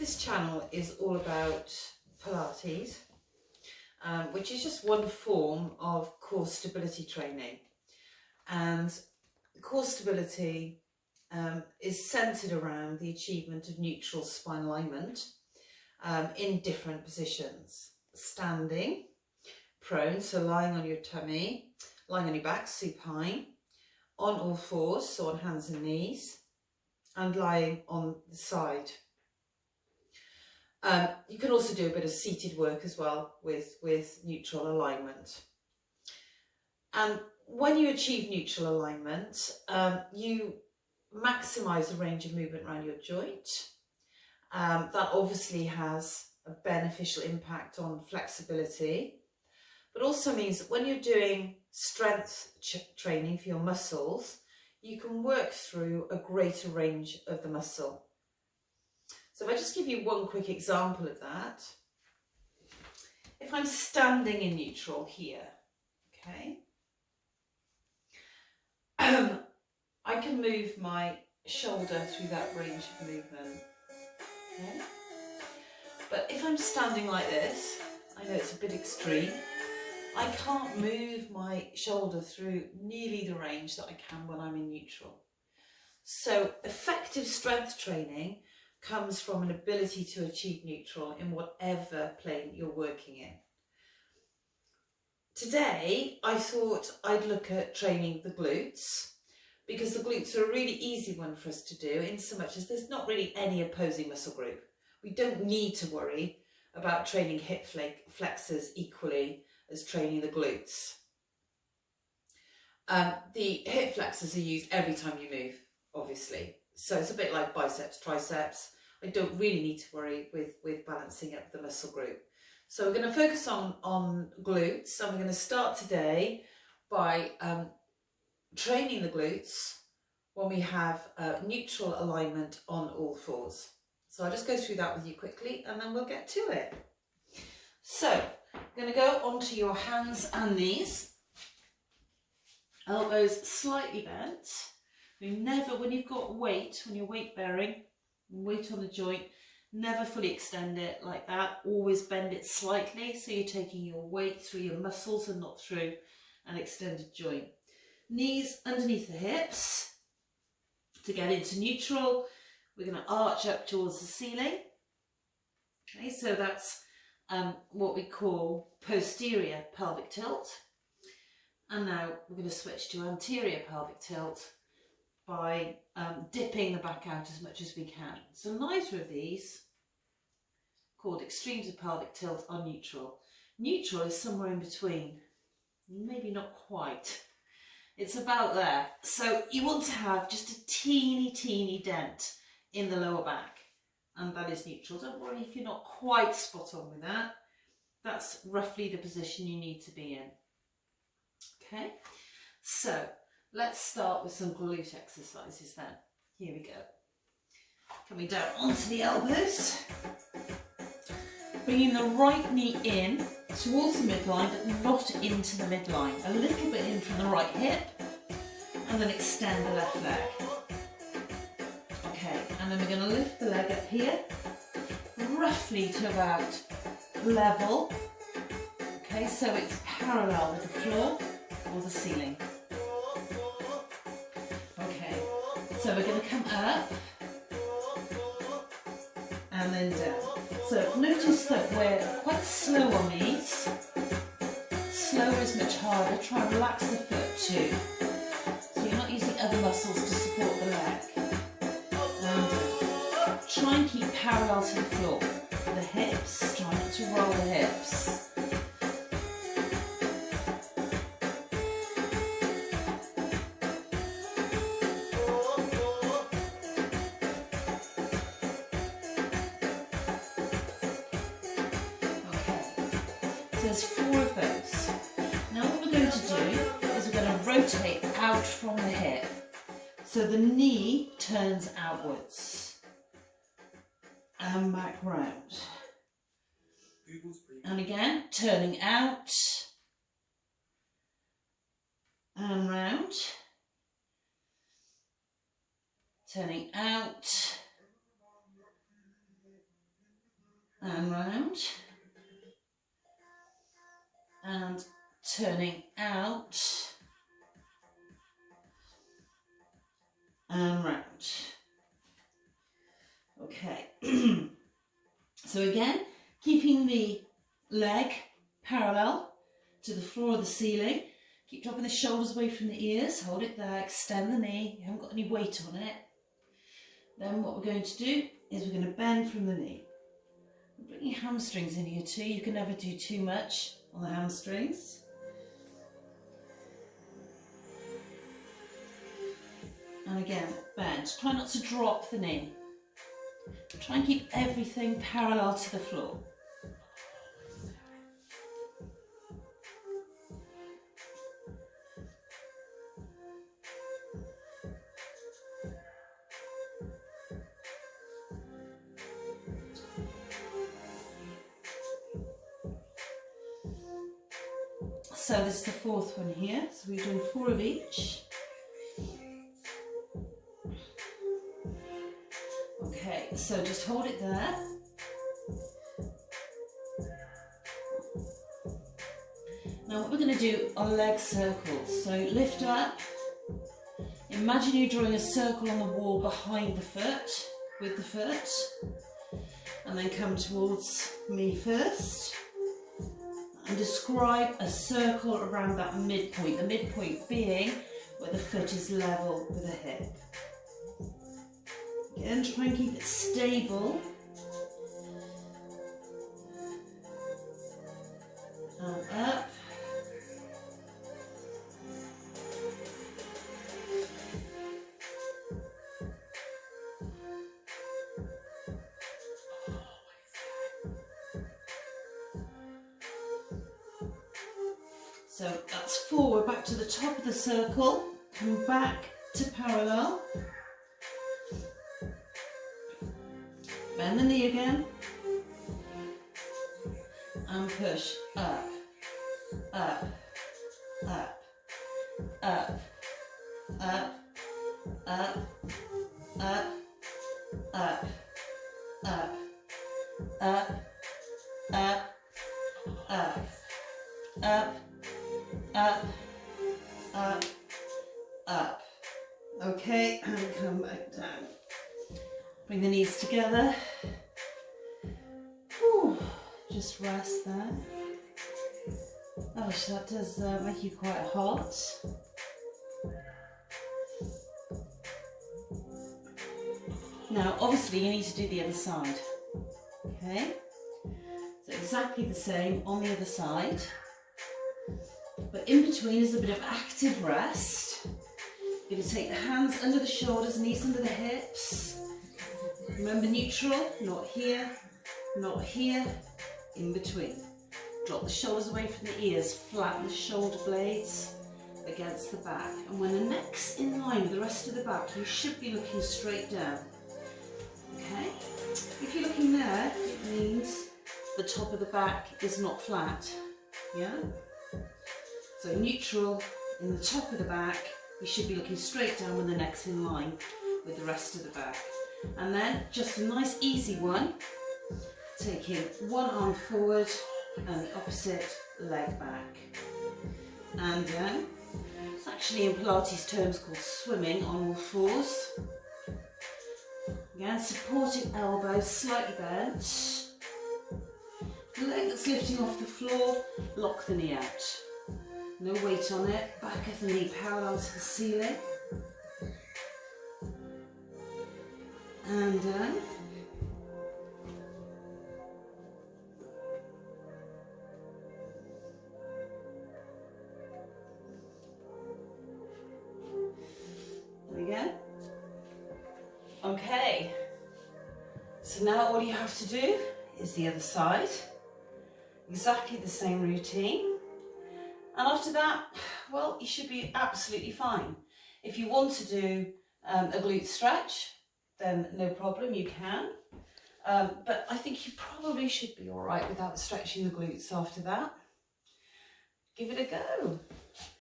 This channel is all about Pilates, which is just one form of core stability training. And core stability is centered around the achievement of neutral spine alignment in different positions. Standing, prone, so lying on your tummy, lying on your back, supine, on all fours, so on hands and knees, and lying on the side. You can also do a bit of seated work as well with neutral alignment. And when you achieve neutral alignment, you maximise the range of movement around your joint. That obviously has a beneficial impact on flexibility, but also means that when you're doing strength training for your muscles, you can work through a greater range of the muscle. So if I just give you one quick example of that, if I'm standing in neutral here, okay, I can move my shoulder through that range of movement, okay? But if I'm standing like this, I know it's a bit extreme, I can't move my shoulder through nearly the range that I can when I'm in neutral. So effective strength training comes from an ability to achieve neutral in whatever plane you're working in. Today, I thought I'd look at training the glutes, because the glutes are a really easy one for us to do, in so much as there's not really any opposing muscle group. We don't need to worry about training hip flexors equally as training the glutes. The hip flexors are used every time you move, obviously. So it's a bit like biceps, triceps. I don't really need to worry with balancing up the muscle group. So we're going to focus on glutes, and we're going to start today by training the glutes when we have neutral alignment on all fours. So I'll just go through that with you quickly, and then we'll get to it. So I'm going to go onto your hands and knees, elbows slightly bent. When you've got weight, when you're weight bearing, weight on the joint, never fully extend it like that. Always bend it slightly, so you're taking your weight through your muscles and not through an extended joint. Knees underneath the hips. To get into neutral, we're going to arch up towards the ceiling. Okay, so that's what we call posterior pelvic tilt. And now we're going to switch to anterior pelvic tilt by dipping the back out as much as we can. So neither of these, called extremes of pelvic tilt, are neutral. Neutral is somewhere in between, maybe not quite. It's about there. So you want to have just a teeny dent in the lower back, and that is neutral. Don't worry if you're not quite spot on with that. That's roughly the position you need to be in. Okay, so let's start with some glute exercises then. Here we go. Coming down onto the elbows. Bringing the right knee in towards the midline, but not into the midline. A little bit in from the right hip, and then extend the left leg. Okay, and then we're going to lift the leg up here, roughly to about level. Okay, so it's parallel with the floor or the ceiling. Okay, so we're going to come up and then down. So notice that we're quite slow on these. Slower is much harder. Try and relax the foot too. So you're not using other muscles to support the leg. And try and keep parallel to the floor. The hips, try not to roll the hips. There's 4 of those. Now what we're going to do is we're going to rotate out from the hip. So the knee turns outwards and back round. And again, turning out and round. Turning out and round, and turning out and round. Okay, so again, keeping the leg parallel to the floor of the ceiling. Keep dropping the shoulders away from the ears, hold it there, extend the knee, you haven't got any weight on it. Then what we're going to do is we're going to bend from the knee. Bring your hamstrings in here too, you can never do too much on the hamstrings. And again, bend. Try not to drop the knee. Try and keep everything parallel to the floor. So this is the fourth one here, so we're doing 4 of each. Okay, so just hold it there. Now what we're going to do are leg circles. So lift up, imagine you're drawing a circle on the wall behind the foot, with the foot, and then come towards me first. And describe a circle around that midpoint, the midpoint being where the foot is level with the hip. Again, try and keep it stable. And up. So that's 4, we're back to the top of the circle, come back to parallel, bend the knee again, and push up, up, up, up, up, up, up, up, up, up, up, up, up, up, up, up. Okay, and come back down. Bring the knees together. Whew, just rest there. Gosh, that does make you quite hot. Now, obviously, you need to do the other side. Okay, so exactly the same on the other side. But in between is a bit of active rest. You're going to take the hands under the shoulders, knees under the hips. Remember neutral, not here, in between. Drop the shoulders away from the ears, flatten the shoulder blades against the back. And when the neck's in line with the rest of the back, you should be looking straight down. Okay? If you're looking there, it means the top of the back is not flat. Yeah? So neutral in the top of the back, you should be looking straight down when the neck's in line with the rest of the back. And then just a nice easy one, taking one arm forward and the opposite leg back. And down. It's actually in Pilates terms called swimming on all fours. Again, supporting elbows slightly bent. The leg that's lifting off the floor, lock the knee out. No weight on it, back of the knee parallel to the ceiling. And down. There we go. Okay. So now all you have to do is the other side. Exactly the same routine. And after that, well, you should be absolutely fine. If you want to do a glute stretch, then no problem, you can. But I think you probably should be all right without stretching the glutes after that. Give it a go.